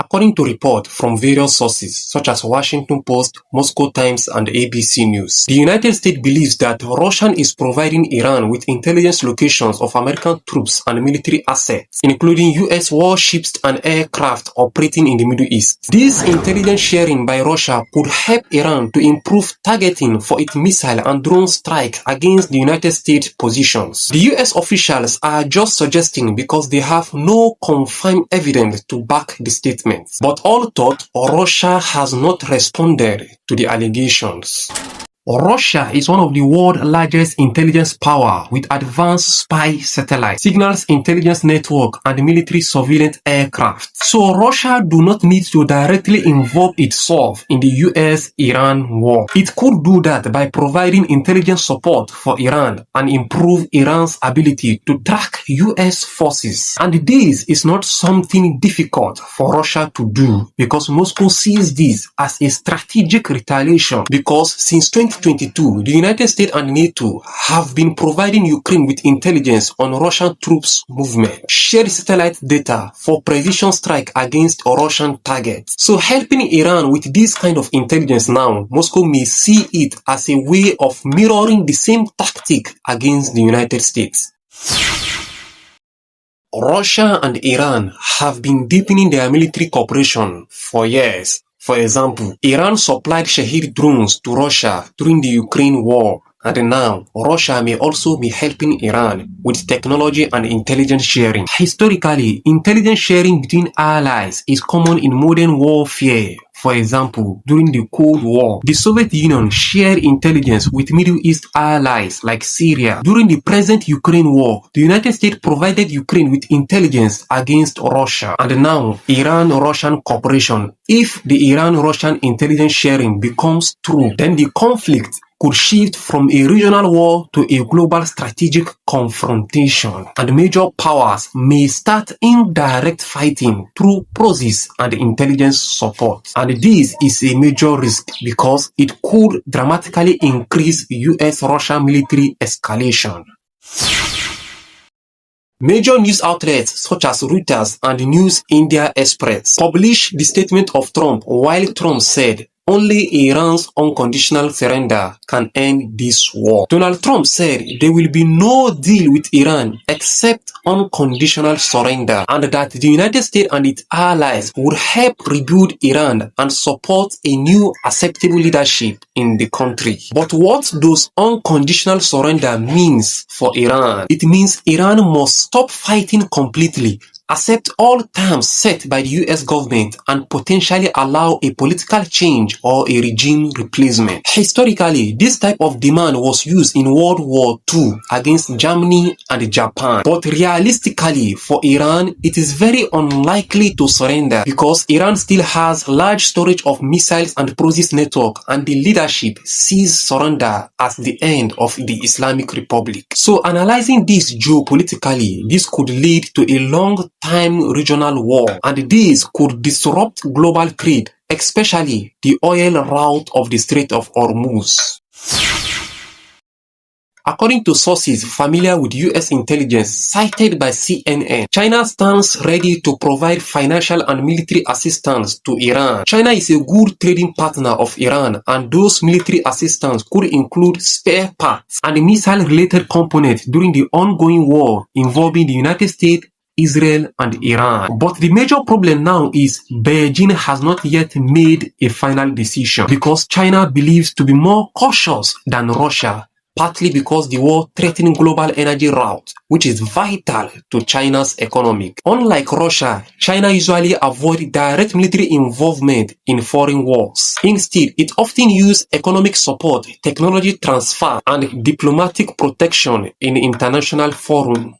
According to reports from various sources such as Washington Post, Moscow Times, and ABC News, the United States believes that Russia is providing Iran with intelligence locations of American troops and military assets, including US warships and aircraft operating in the Middle East. This intelligence sharing by Russia could help Iran to improve targeting for its missile and drone strikes against the United States positions. The US officials are just suggesting because they have no confirmed evidence to back the statement. But all thought, Russia has not responded to the allegations. Russia is one of the world's largest intelligence power with advanced spy satellites, signals intelligence network, and military surveillance aircraft. So Russia do not need to directly involve itself in the US-Iran war. It could do that by providing intelligence support for Iran and improve Iran's ability to track US forces. And this is not something difficult for Russia to do because Moscow sees this as a strategic retaliation because since 2022, the United States and NATO have been providing Ukraine with intelligence on Russian troops' movement, shared satellite data for precision strike against Russian targets. So helping Iran with this kind of intelligence now, Moscow may see it as a way of mirroring the same tactic against the United States. Russia and Iran have been deepening their military cooperation for years. For example, Iran supplied Shahed drones to Russia during the Ukraine war, and now Russia may also be helping Iran with technology and intelligence sharing. Historically, intelligence sharing between allies is common in modern warfare. For example, during the Cold War, the Soviet Union shared intelligence with Middle East allies like Syria. During the present Ukraine war, the United States provided Ukraine with intelligence against Russia. And now, Iran-Russian cooperation. If the Iran-Russian intelligence sharing becomes true, then the conflict could shift from a regional war to a global strategic confrontation, and major powers may start indirect fighting through proxies and intelligence support. And this is a major risk because it could dramatically increase US-Russia military escalation. Major news outlets such as Reuters and News India Express published the statement of Trump while Trump said, "Only Iran's unconditional surrender can end this war." Donald Trump said there will be no deal with Iran except unconditional surrender, and that the United States and its allies would help rebuild Iran and support a new acceptable leadership in the country. But what does unconditional surrender means for Iran? It means Iran must stop fighting completely, accept all terms set by the US government, and potentially allow a political change or a regime replacement. Historically, this type of demand was used in World War II against Germany and Japan. But realistically, for Iran, it is very unlikely to surrender because Iran still has large storage of missiles and proxies network, and the leadership sees surrender as the end of the Islamic Republic. So analyzing this geopolitically, this could lead to a long-time regional war, and this could disrupt global trade, especially the oil route of the Strait of Hormuz. According to sources familiar with US intelligence cited by CNN, China stands ready to provide financial and military assistance to Iran. China is a good trading partner of Iran, and those military assistance could include spare parts and missile-related components during the ongoing war involving the United States, Israel, and Iran. But the major problem now is Beijing has not yet made a final decision because China believes to be more cautious than Russia, partly because the war threatens global energy route, which is vital to China's economy. Unlike Russia, China usually avoids direct military involvement in foreign wars. Instead, it often uses economic support, technology transfer, and diplomatic protection in international forums.